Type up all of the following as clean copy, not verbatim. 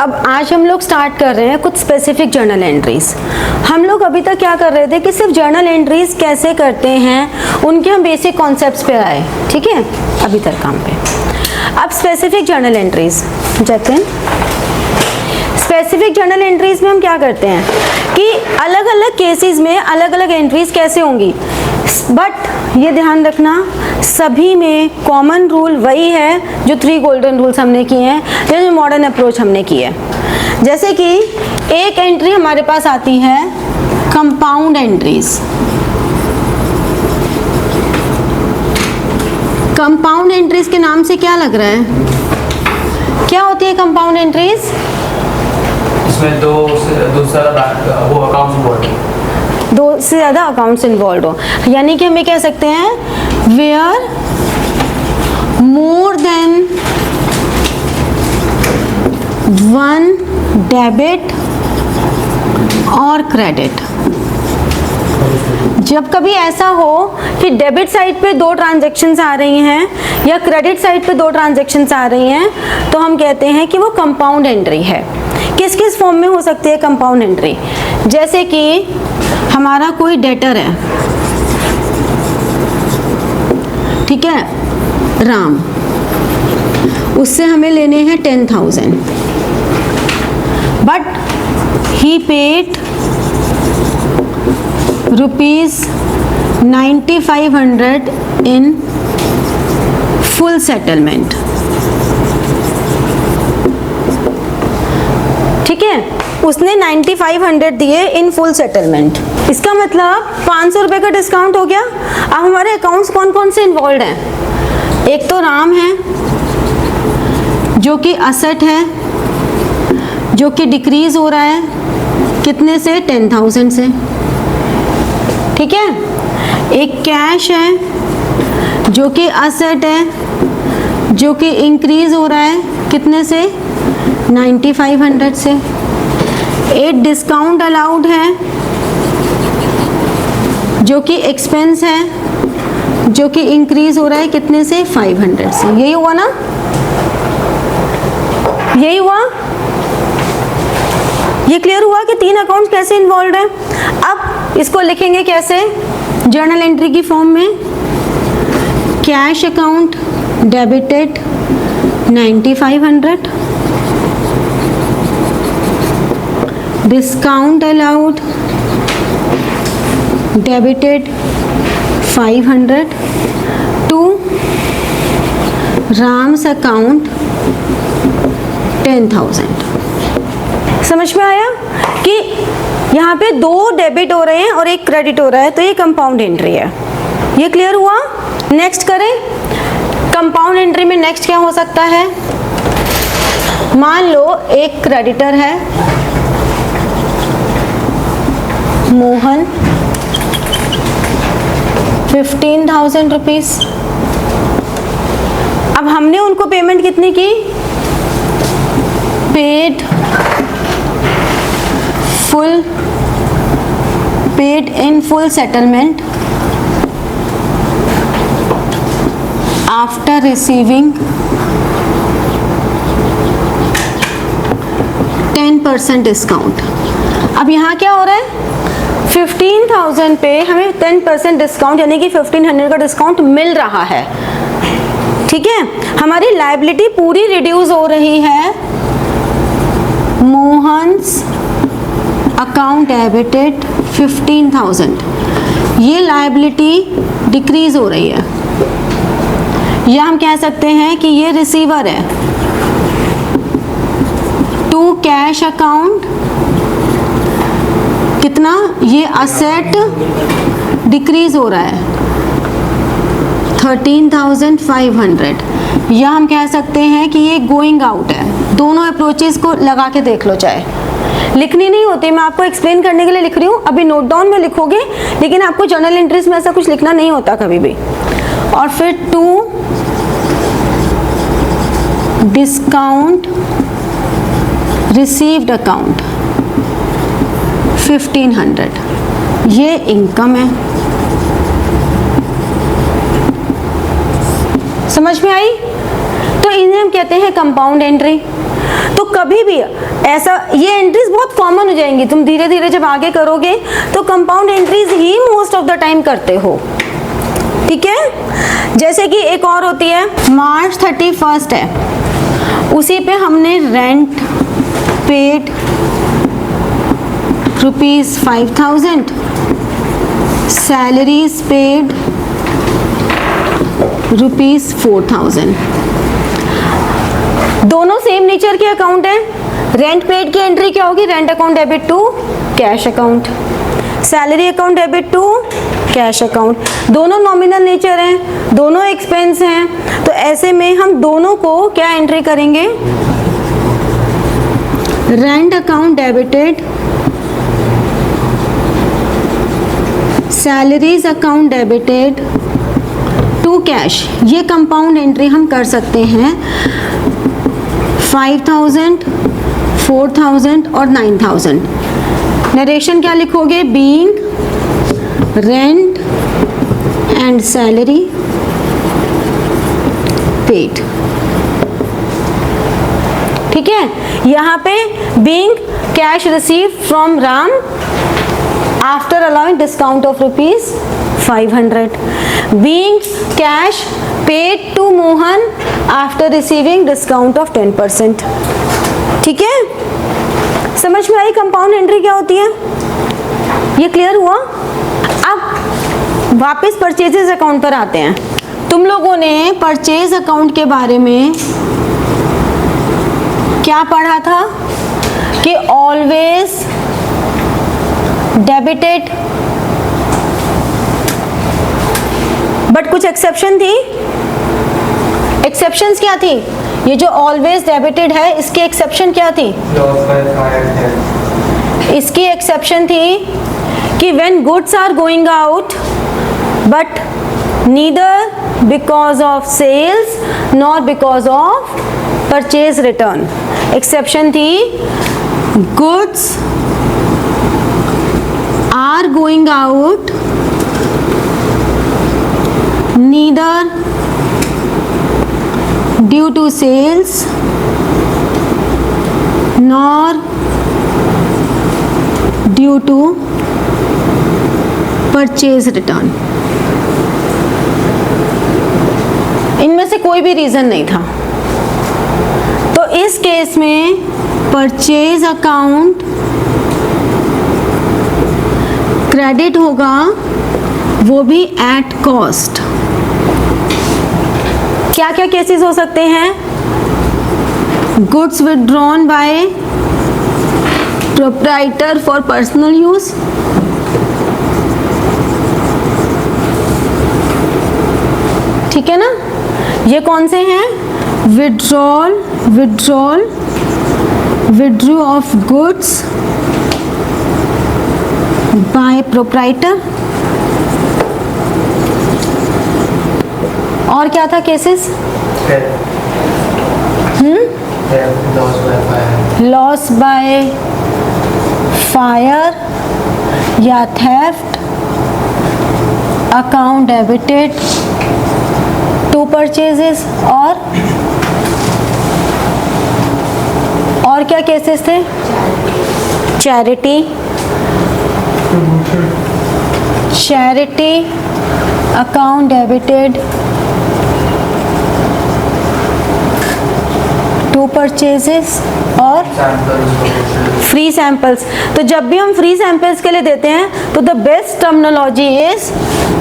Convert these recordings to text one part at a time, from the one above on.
अब आज हम लोग स्टार्ट कर रहे हैं कुछ स्पेसिफिक जर्नल एंट्रीज। हम लोग अभी तक क्या कर रहे थे कि सिर्फ जर्नल एंट्रीज कैसे करते हैं उनके हम बेसिक कॉन्सेप्ट्स पे आए, ठीक है, अभी तक काम पे। अब स्पेसिफिक जर्नल एंट्रीज जाते हैं। स्पेसिफिक जर्नल एंट्रीज में हम क्या करते हैं कि अलग अलग केसेस में अलग अलग एंट्रीज कैसे होंगी, बट ये ध्यान रखना सभी में कॉमन रूल वही है जो 3 गोल्डन रूल्स हमने किए हैं, जो मॉडर्न अप्रोच हमने की है। जैसे कि एक एंट्री हमारे पास आती है कंपाउंड एंट्रीज। कंपाउंड एंट्रीज के नाम से क्या लग रहा है, क्या होती है कंपाउंड एंट्रीज? इसमें दो से ज़्यादा अकाउंट्स इन्वॉल्व हो, यानी कि हम ये कह सकते हैं where more than one debit और क्रेडिट। जब कभी ऐसा हो कि डेबिट साइड पे 2 ट्रांजैक्शंस आ रही हैं या क्रेडिट साइड पे 2 ट्रांजैक्शंस आ रही हैं, तो हम कहते हैं कि वो कंपाउंड एंट्री है। किस किस फॉर्म में हो सकती है कंपाउंड एंट्री? जैसे कि हमारा कोई डेटर है, ठीक है, राम, उससे हमें लेने हैं 10,000, but he paid ₹9,500 in full settlement, ठीक है, उसने 9,500 दिए इन फुल सेटलमेंट। इसका मतलब 500 रुपये का डिस्काउंट हो गया। अब हमारे अकाउंट्स कौन कौन से इन्वॉल्व हैं? एक तो राम है जो कि असेट है, जो कि डिक्रीज हो रहा है, कितने से? 10,000 से, ठीक है। एक कैश है जो कि असेट है, जो कि इंक्रीज हो रहा है, कितने से? 9,500 से। एक डिस्काउंट अलाउड है जो कि एक्सपेंस है, जो कि इंक्रीज हो रहा है, कितने से? 500 से। यही हुआ ना, यही हुआ, ये क्लियर हुआ कि 3 अकाउंट्स कैसे इन्वॉल्व हैं। अब इसको लिखेंगे कैसे जर्नल एंट्री की फॉर्म में? Cash account debited 9,500, discount allowed debited 500 to Ram's account 10,000। समझ में आया कि यहाँ पे 2 डेबिट हो रहे हैं और 1 क्रेडिट हो रहा है, तो ये कंपाउंड एंट्री है। ये क्लियर हुआ? नेक्स्ट करें। कंपाउंड एंट्री में नेक्स्ट क्या हो सकता है? मान लो एक क्रेडिटर है मोहन, 15,000 रुपीज। अब हमने उनको पेमेंट कितनी की? Paid in full settlement after receiving 10% discount. अब यहाँ क्या हो रहा है? 15,000 पे हमें 10% डिस्काउंट, यानी कि 1,500 का डिस्काउंट मिल रहा है, ठीक है। हमारी लायबिलिटी पूरी रिड्यूस हो रही है। मोहन्स अकाउंट डेबिटेड 15,000, ये लायबिलिटी डिक्रीज हो रही है, या हम कह सकते हैं कि ये रिसीवर है। टू कैश अकाउंट कितना? ये असेट डिक्रीज हो रहा है 13,500, या हम कह सकते हैं कि ये गोइंग आउट है। दोनों अप्रोचेस को लगा के देख लो, चाहे लिखनी नहीं होती, मैं आपको एक्सप्लेन करने के लिए लिख रही हूँ। अभी नोट डाउन में लिखोगे, लेकिन आपको जर्नल एंट्रीज में ऐसा कुछ लिखना नहीं होता कभी भी। और फिर 2 डिस्काउंट रिसीव्ड अकाउंट 1,500, ये इनकम है। समझ में आई? तो इन्हें हम कहते हैं कंपाउंड एंट्री। तो कभी भी ऐसा, ये एंट्रीज बहुत कॉमन हो जाएंगी, तुम धीरे धीरे जब आगे करोगे तो compound entries he most of the time करते हो, ठीक है। जैसे कि एक और होती है, मार्च 31 है, उसी पे हमने रेंट पेड ₹5,000, सैलरीज पेड ₹4,000। दोनों सेम नेचर के अकाउंट है। रेंट पेड की एंट्री क्या होगी? Rent account debit to cash account, salary account debit to cash account. दोनों नॉमिनल नेचर हैं, दोनों एक्सपेंस हैं, तो ऐसे में हम दोनों को क्या एंट्री करेंगे? Rent account debited, salaries account debited to cash. ये कंपाउंड एंट्री हम कर सकते हैं 5,000, 4,000 और 9,000। नरेशन क्या लिखोगे? Being rent and salary paid, ठीक है। यहाँ पे being cash receive from Ram after allowing discount of ₹500, being cash paid to Mohan after receiving discount of 10%, ठीक है। समझ में आई कंपाउंड एंट्री क्या होती है? ये क्लियर हुआ? अब वापस परचेजेस अकाउंट पर आते हैं। तुम लोगों ने परचेज अकाउंट के बारे में क्या पढ़ा था कि ऑलवेज डेबिटेड, बट कुछ एक्सेप्शन थी। एक्सेप्शंस क्या थी? ये जो ऑलवेज डेबिटेड है, इसकी एक्सेप्शन क्या थी? इसकी एक्सेप्शन थी कि when goods are going out but neither because of sales nor because of purchase return. Exception थी goods are going out neither due to sales nor due to purchase return। इनमें से कोई भी रीजन नहीं था। तो इस केस में परचेज अकाउंट क्रेडिट होगा, वो भी एट कॉस्ट। क्या क्या केसेस हो सकते हैं? Goods withdrawn by proprietor for personal use, ठीक है ना। ये कौन से हैं? Withdraw of goods by proprietor. और क्या था केसेस? लॉस बाय फायर या theft, account debited to purchases. और क्या केसेस थे? Charity account debited to purchases और फ्री सैंपल्स। तो जब भी हम फ्री सैंपल्स के लिए देते हैं तो the best terminology is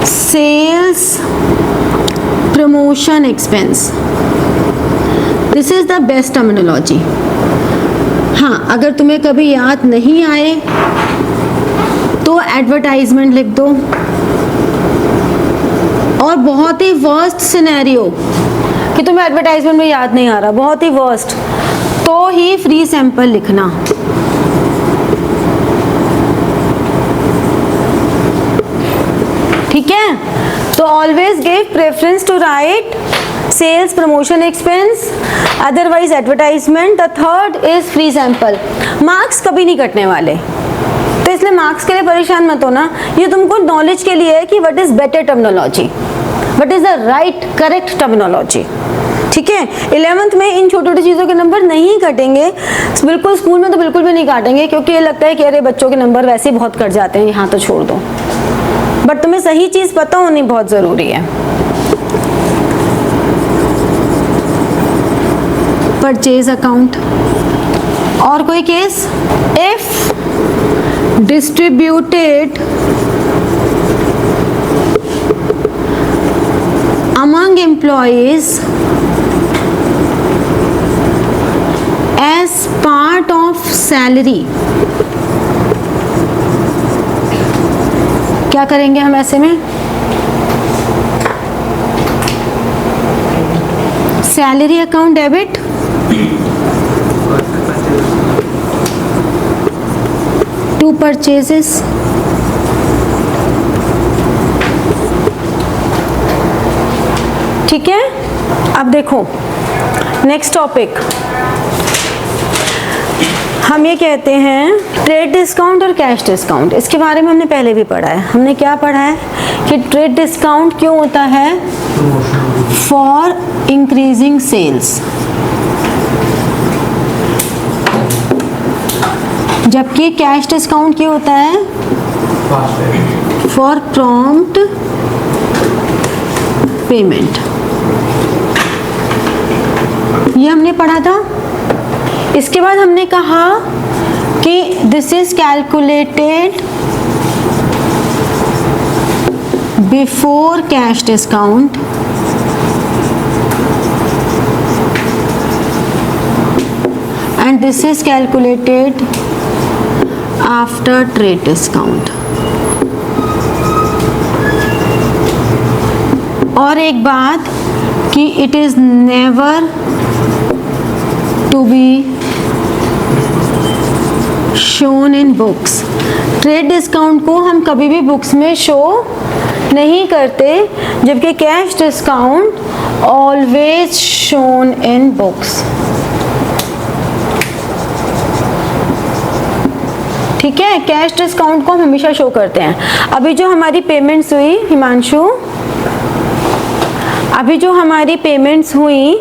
sales promotion expense. This is the best terminology. हाँ, अगर तुम्हें कभी याद नहीं आए तो एडवर्टाइजमेंट लिख दो। और बहुत ही वर्स्ट सिनेरियो कि तुम्हें एडवर्टाइजमेंट में याद नहीं आ रहा, बहुत ही वर्स्ट, तो ही फ्री सैंपल लिखना। ठीक है। तो always give preference to write sales promotion expense, otherwise advertisement. The third is free sample. Marks कभी नहीं कटने वाले, तो इसलिए मार्क्स के लिए परेशान मत होना। ये तुमको नॉलेज के लिए है कि what is better terminology, what is the right correct terminology. ठीक है। 11th में इन छोटी छोटी चीज़ों के नंबर नहीं कटेंगे, बिल्कुल स्कूल में तो बिल्कुल भी नहीं काटेंगे, क्योंकि ये लगता है कि अरे बच्चों के नंबर वैसे ही बहुत कट जाते हैं, यहाँ तो छोड़ दो। बट तुम्हें सही चीज़ पता होनी बहुत ज़रूरी है। परचेज अकाउंट और कोई case, if distributed among employees as part of salary, क्या करेंगे हम ऐसे में? Salary account debit, to purchases, ठीक है। अब देखो नेक्स्ट टॉपिक, हम ये कहते हैं ट्रेड डिस्काउंट और कैश डिस्काउंट। इसके बारे में हमने पहले भी पढ़ा है। हमने क्या पढ़ा है कि ट्रेड डिस्काउंट क्यों होता है? फॉर इंक्रीजिंग सेल्स, जबकि कैश डिस्काउंट क्यों होता है? For prompt payment. ये हमने पढ़ा था। इसके बाद हमने कहा कि this is calculated before cash discount and this is calculated after trade discount. और एक बात कि it is never to be shown in books. Trade discount को हम कभी भी बुक्स में शो नहीं करते, जबकि cash discount always shown in books. ठीक है, कैश डिस्काउंट को हम हमेशा शो करते हैं। अभी जो हमारी पेमेंट्स हुई हिमांशु, अभी जो हमारी पेमेंट्स हुई,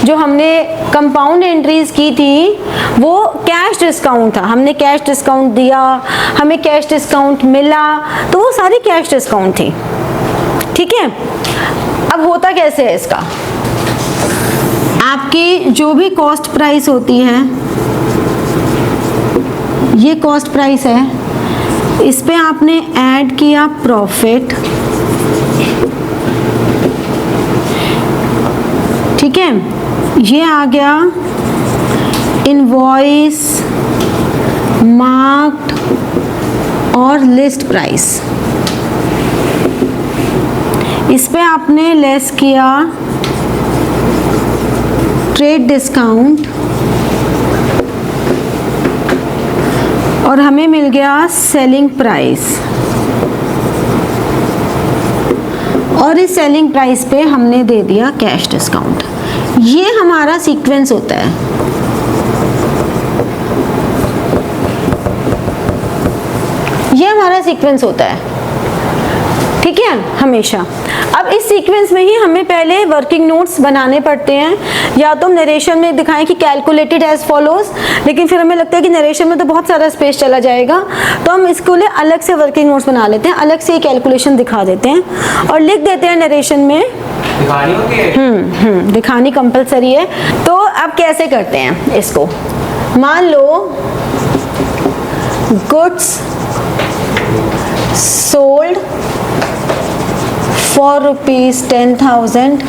जो हमने कंपाउंड एंट्रीज की थी, वो कैश डिस्काउंट था। हमने कैश डिस्काउंट दिया, हमें कैश डिस्काउंट मिला, तो वो सारी कैश डिस्काउंट थी। ठीक है। अब होता कैसे है इसका? आपकी जो भी कॉस्ट प्राइस होती है, ये कॉस्ट प्राइस है, इस पे आपने ऐड किया प्रॉफिट। ठीक है, ये आ गया इनवॉइस, मार्क्ड और लिस्ट प्राइस। इस पे आपने लेस किया ट्रेड डिस्काउंट और हमें मिल गया सेलिंग प्राइस। और इस सेलिंग प्राइस पे हमने दे दिया कैश डिस्काउंट। ये हमारा सीक्वेंस होता है। ये हमारा सीक्वेंस होता है। ठीक है, हमेशा। अब इस सीक्वेंस में ही हमें पहले वर्किंग नोट्स बनाने पड़ते हैं। या तो हम नरेशन में दिखाएं कि कैलकुलेटेड एज फॉलोज, लेकिन फिर हमें लगता है कि नरेशन में तो बहुत सारा स्पेस चला जाएगा, तो हम इसके लिए अलग से वर्किंग नोट्स बना लेते हैं, अलग से कैलकुलेशन दिखा देते हैं और लिख देते हैं नरेशन में। दिखानी होती है? दिखानी कंपलसरी है। तो अब कैसे करते हैं इसको? मान लो goods sold for rupees 10,000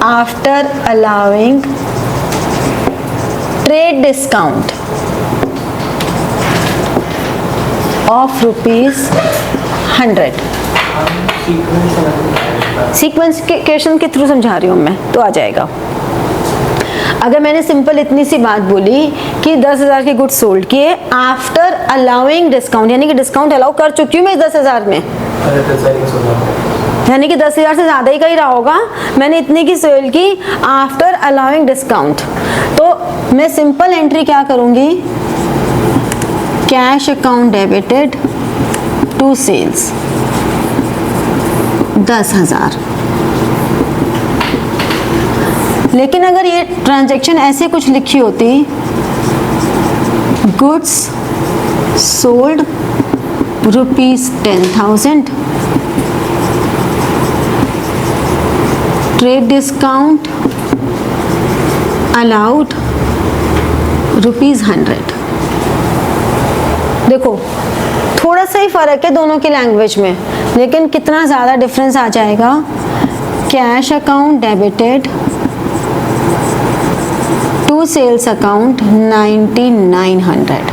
after allowing trade discount of rupees 100। Sequence के क्वेश्चन के थ्रू समझा रही हूँ मैं, तो आ जाएगा। अगर मैंने सिंपल इतनी सी बात बोली कि 10,000 के गुड्स सोल्ड किए आफ्टर अलाउइंग डिस्काउंट, यानी कि डिस्काउंट अलाउ कर चुकी हूँ मैं 10,000 में, यानी कि 10,000 से ज़्यादा ही का ही रहा होगा, मैंने इतनी की सेल की आफ्टर अलाउइंग डिस्काउंट। तो मैं सिंपल एंट्री क्या करूँगी? Cash account debited to sales 10,000। लेकिन अगर ये ट्रांजैक्शन ऐसे कुछ लिखी होती, goods sold ₹10,000, trade discount allowed ₹100। देखो थोड़ा सा ही फ़र्क है दोनों की लैंग्वेज में, लेकिन कितना ज़्यादा डिफरेंस आ जाएगा। Cash account debited to sales account 9900,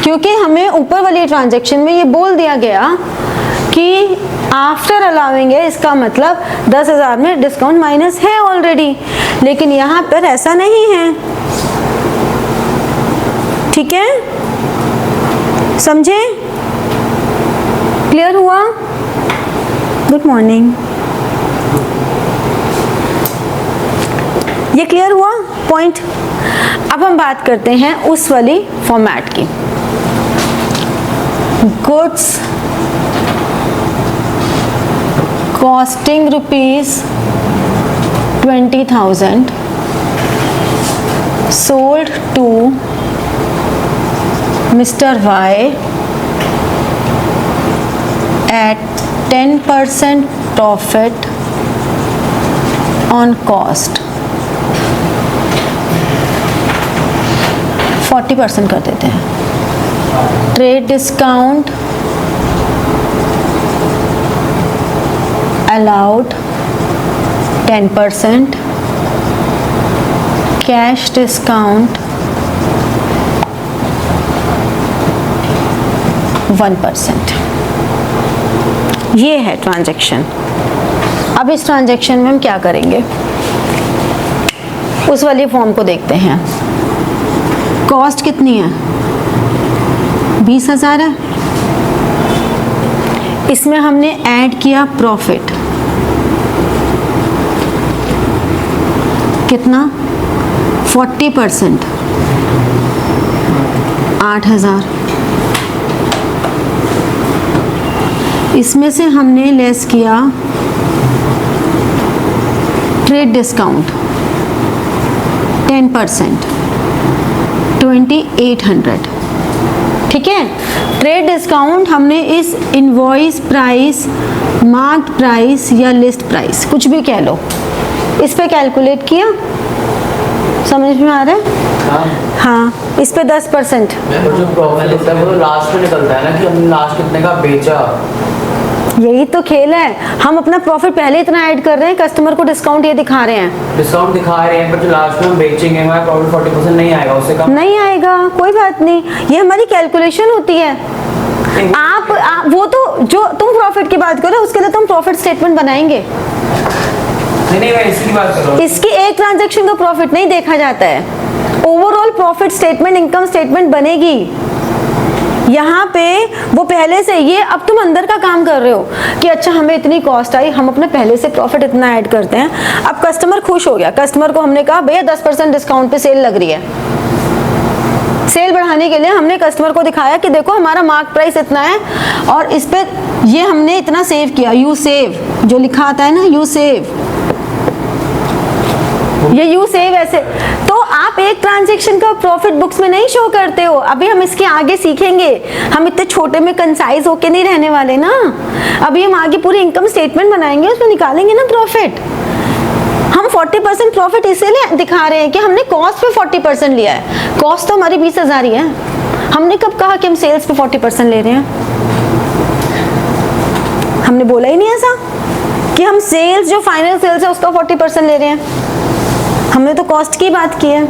क्योंकि हमें ऊपर वाली ट्रांजैक्शन में ये बोल दिया गया कि आफ्टर अलाउिंग है, इसका मतलब 10,000 में डिस्काउंट माइनस है ऑलरेडी, लेकिन यहाँ पर ऐसा नहीं है। ठीक है, समझे? क्लियर हुआ? Good morning. ये क्लियर हुआ पॉइंट? अब हम बात करते हैं उस वाली फॉर्मेट की। Goods costing ₹20,000 sold to mister Y at 10% profit on cost, 40% कर देते हैं। Trade discount allowed 10%, cash discount 1%। ये है ट्रांजैक्शन। अब इस ट्रांजैक्शन में हम क्या करेंगे, उस वाली फॉर्म को देखते हैं। कॉस्ट कितनी है? 20,000 है। इसमें हमने ऐड किया प्रॉफिट, कितना? 40%, 8,000। इसमें से हमने लेस किया ट्रेड डिस्काउंट 10%, 2,800। ठीक है, ट्रेड डिस्काउंट हमने इस इनवॉइस प्राइस, मार्क्ड प्राइस या लिस्ट प्राइस, कुछ भी कह लो, इस पे कैलकुलेट किया। समझ में आ रहा है? हाँ, इस पे 10%। जो प्रॉफिट होता है वो लास्ट में निकलता है ना, कि हमने लास्ट कितने का बेचा। यही तो खेल है, हम अपना प्रॉफिट पहले इतना ऐड कर रहे हैं, कस्टमर को डिस्काउंट ये दिखा रहे हैं, डिस्काउंट दिखा रहे हैं, पर जो लास्ट में हम बेचेंगे हमारा प्रॉफिट 40% नहीं आएगा, उससे कम नहीं आएगा। कोई बात नहीं, ये हमारी कैलकुलेशन होती है। आप वो तो जो तुम प्रॉफिट की बात करो उसके लिए तुम प्रॉफिट स्टेटमेंट बनाएंगे। नहीं, मैं इसकी बात कर रहा हूँ। इसकी एक ट्रांजैक्शन का प्रॉफिट नहीं देखा जाता है, overall profit statement, income statement बनेगी। यहाँ पे वो पहले से, ये अब तुम अंदर का काम कर रहे हो कि अच्छा हमें इतनी कॉस्ट आई, हम अपने पहले से प्रॉफिट इतना ऐड करते हैं। अब कस्टमर खुश हो गया, कस्टमर को हमने कहा भैया 10% डिस्काउंट पे सेल लग रही है। सेल बढ़ाने के लिए हमने कस्टमर को दिखाया कि देखो हमारा मार्क प्राइस इतना है और इस पे ये हमने इतना सेव किया। यू सेव जो लिखा आता है ना, यू सेव, ये यू सेव ऐसे। तो आप एक ट्रांजैक्शन का प्रॉफिट बुक्स में नहीं शो करते हो। अभी हम इसके आगे सीखेंगे, हम इतने छोटे में कंसाइज होके नहीं रहने वाले ना। अभी हम आगे पूरी इनकम स्टेटमेंट बनाएंगे, उसमें निकालेंगे ना प्रॉफिट। हम 40% प्रॉफिट इसीलिए दिखा रहे हैं कि हमने कॉस्ट पे 40% लिया है। कॉस्ट तो हमारी 20,000 ही है। हमने कब कहा कि हम सेल्स पे 40% ले रहे हैं? हमने बोला ही नहीं ऐसा कि हम सेल्स, जो फाइनल सेल्स है उसका 40% ले रहे हैं। हमने तो कॉस्ट की बात की है।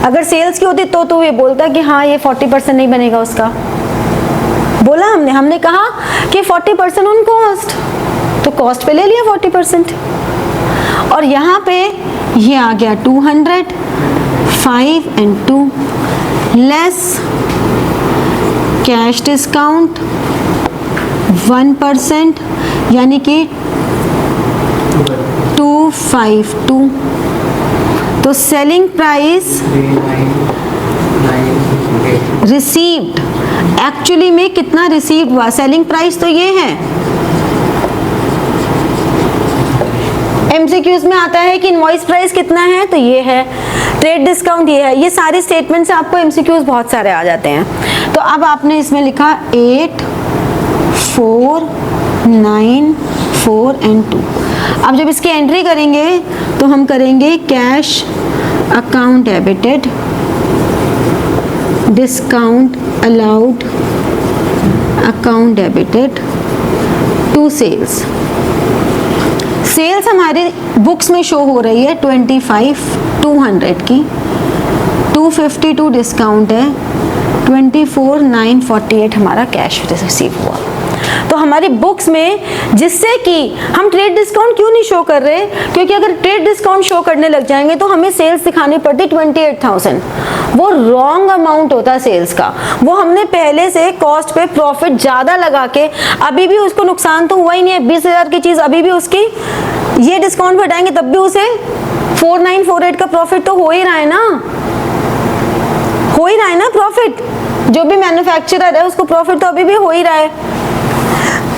अगर सेल्स की होती तो ये बोलता कि हाँ ये 40% नहीं बनेगा उसका। बोला हमने कहा कि 40% ऑन कॉस्ट, तो कॉस्ट पे ले लिया 40%। और यहाँ पे ये आ गया 200, 5 and 2 लेस कैश डिस्काउंट 1%, यानी कि 252। तो सेलिंग प्राइस रिसीव्ड, एक्चुअली में कितना रिसीव्ड हुआ, सेलिंग प्राइस तो ये है एमसीक्यूज में आता है कि इनवॉइस प्राइस कितना है, तो ये है, ट्रेड डिस्काउंट ये है, ये सारे स्टेटमेंट से आपको एमसीक्यूज बहुत सारे आ जाते हैं। तो अब आपने इसमें लिखा 8, 4, 9, 4 and 2। अब जब इसकी एंट्री करेंगे तो हम करेंगे cash account debited, discount allowed account debited to sales. Sales हमारे बुक्स में शो हो रही है 25,200 की, 252 डिस्काउंट है, 24,948 हमारा कैश रिसीव हुआ। तो हमारी बुक्स में, जिससे कि हम ट्रेड डिस्काउंट क्यों नहीं शो कर रहे, क्योंकि अगर ट्रेड डिस्काउंट शो करने लग जाएंगे तो हमें सेल्स दिखानी पड़ती 28,000। वो रॉन्ग अमाउंट होता है सेल्स का, वो हमने पहले से कॉस्ट पे प्रॉफिट ज़्यादा लगा के, अभी भी उसको नुकसान तो हुआ ही नहीं है, 20,000 की चीज़ अभी भी उसकी, ये डिस्काउंट हटाएंगे तब भी उसे 4,948 का प्रॉफिट तो हो ही रहा है ना, हो ही रहा है ना प्रॉफिट। जो भी मैन्युफैक्चरर है उसको प्रॉफिट तो अभी भी हो ही रहा है।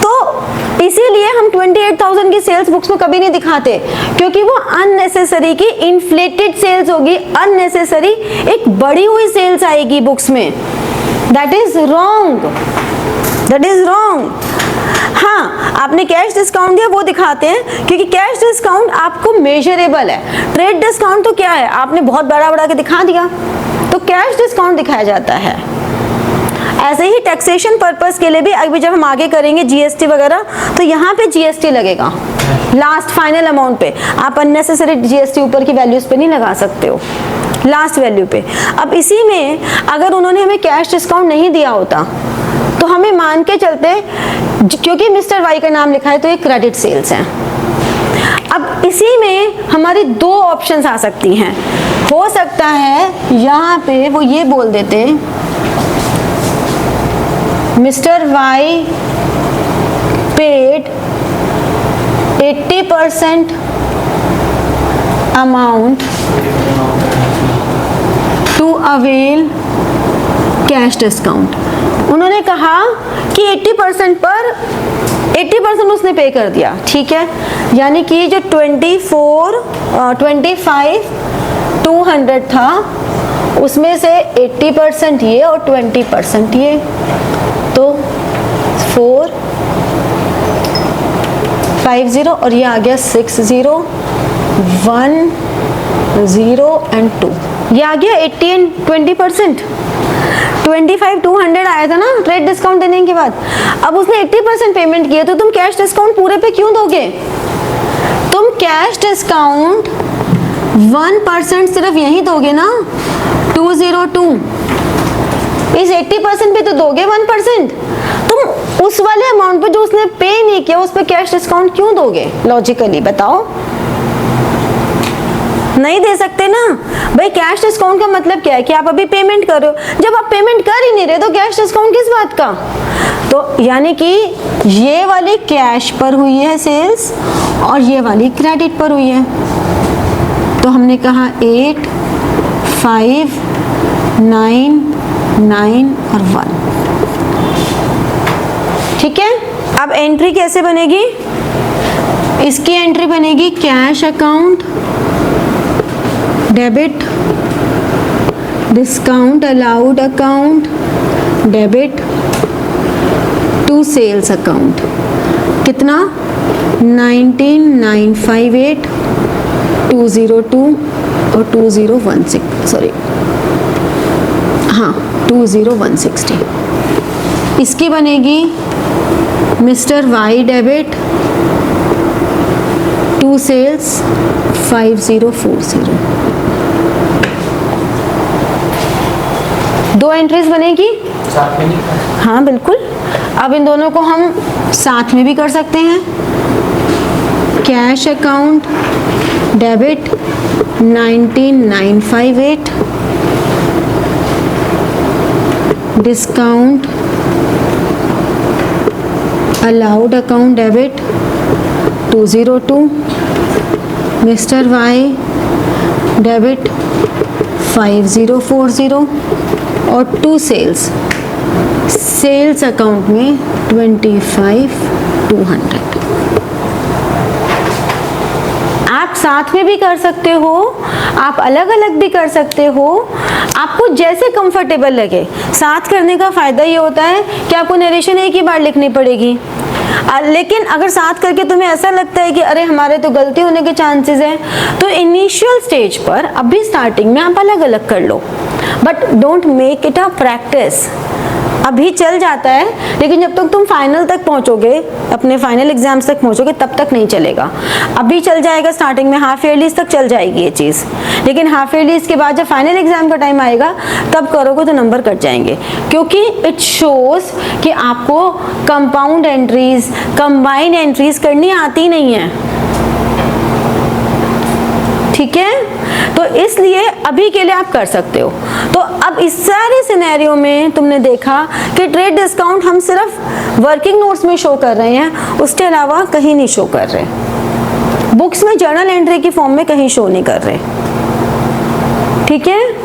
तो इसीलिए हम 28,000 की सेल्स बुक्स में कभी नहीं दिखाते, क्योंकि वो अननेसेसरी की इन्फ्लेटेड सेल्स होगी, अननेसेसरी एक बढ़ी हुई सेल्स आएगी बुक्स में। That is wrong, that is wrong. हाँ, आपने कैश डिस्काउंट दिया वो दिखाते हैं, क्योंकि कैश डिस्काउंट आपको मेजरेबल है। ट्रेड डिस्काउंट तो क्या है, आपने बहुत बड़ा बड़ा के दिखा दिया, तो कैश डिस्काउंट दिखाया जाता है। ऐसे ही टैक्सेशन पर्पस के लिए भी अभी जब हम आगे करेंगे जीएसटी वगैरह, तो यहाँ पे जीएसटी लगेगा लास्ट फाइनल अमाउंट पे। आप अननेसेसरी जीएसटी ऊपर की वैल्यूज पे नहीं लगा सकते हो, लास्ट वैल्यू पे। अब इसी में अगर उन्होंने हमें कैश डिस्काउंट नहीं दिया होता तो हमें मान के चलते, क्योंकि मिस्टर वाई का नाम लिखा है तो ये क्रेडिट सेल्स हैं। अब इसी में हमारी दो ऑप्शंस आ सकती हैं। हो सकता है यहाँ पे वो ये बोल देते, mister Y paid 80% amount to avail cash discount. उन्होंने कहा कि 80% पर 80% उसने पे कर दिया, ठीक है, यानी कि जो 25,200 था उसमें से 80% ये और 20% ये, तो 450 और ये आ गया 60, 1, 0 and 2, ये आ गया 80 and 20%। 25,200 आया था ना ट्रेड डिस्काउंट देने के बाद। अब उसने 80% पेमेंट किया, तो तुम कैश डिस्काउंट पूरे पे क्यों दोगे? तुम कैश डिस्काउंट 1% सिर्फ यही दोगे ना, 202। इस 80% पे तो दोगे 1%। तुम उस वाले अमाउंट पे जो उसने पे नहीं किया उस पे कैश डिस्काउंट क्यों दोगे? लॉजिकली बताओ, नहीं दे सकते ना भाई। कैश डिस्काउंट का मतलब क्या है कि आप अभी पेमेंट कर रहे हो, जब आप पेमेंट कर ही नहीं रहे तो कैश डिस्काउंट किस बात का? तो यानी कि ये वाली कैश पर हुई है सेल्स और ये वाली क्रेडिट पर हुई है। तो हमने कहा 8, 5, 9, 9 और 1, ठीक है। अब एंट्री कैसे बनेगी? इसकी एंट्री बनेगी cash account debit, discount allowed account debit to sales account. कितना? 19,958, 202 और 2016, सॉरी हाँ 20,160। इसकी बनेगी mister Y debit to sales 5040। दो एंट्रीज बनेगी साथ में नहीं? हाँ बिल्कुल। अब इन दोनों को हम साथ में भी कर सकते हैं। Cash account debit 19,958, discount allowed account debit 202, mister Y debit 5040 और टू सेल्स, सेल्स अकाउंट में 25,200। आप साथ में भी कर सकते हो, आप अलग अलग भी कर सकते हो, आपको जैसे कंफर्टेबल लगे। साथ करने का फायदा ये होता है कि आपको नरेशन एक ही बार लिखनी पड़ेगी। लेकिन अगर साथ करके तुम्हें ऐसा लगता है कि अरे हमारे तो गलती होने के चांसेस हैं, तो इनिशियल स्टेज पर अभी स्टार्टिंग में आप अलग अलग कर लो, but don't make it a practice. अभी चल जाता है, लेकिन जब तक तुम फाइनल तक पहुंचोगे, अपने फाइनल एग्जाम्स तक पहुंचोगे, तब तक नहीं चलेगा। अभी चल जाएगा स्टार्टिंग में, हाफ ईयरलीज तक चल जाएगी ये चीज़, लेकिन हाफ ईयरलीज के बाद जब फाइनल एग्जाम का टाइम आएगा तब करोगे तो नंबर कट जाएंगे, क्योंकि इट शोज कि आपको कंपाउंड एंट्रीज, कंबाइन एंट्रीज करनी आती नहीं है। ठीक है, तो इसलिए अभी के लिए आप कर सकते हो। तो अब इस सारे सिनेरियो में तुमने देखा कि ट्रेड डिस्काउंट हम सिर्फ वर्किंग नोट्स में शो कर रहे हैं, उसके अलावा कहीं नहीं शो कर रहे, बुक्स में जर्नल एंट्री की फॉर्म में कहीं शो नहीं कर रहे। ठीक है।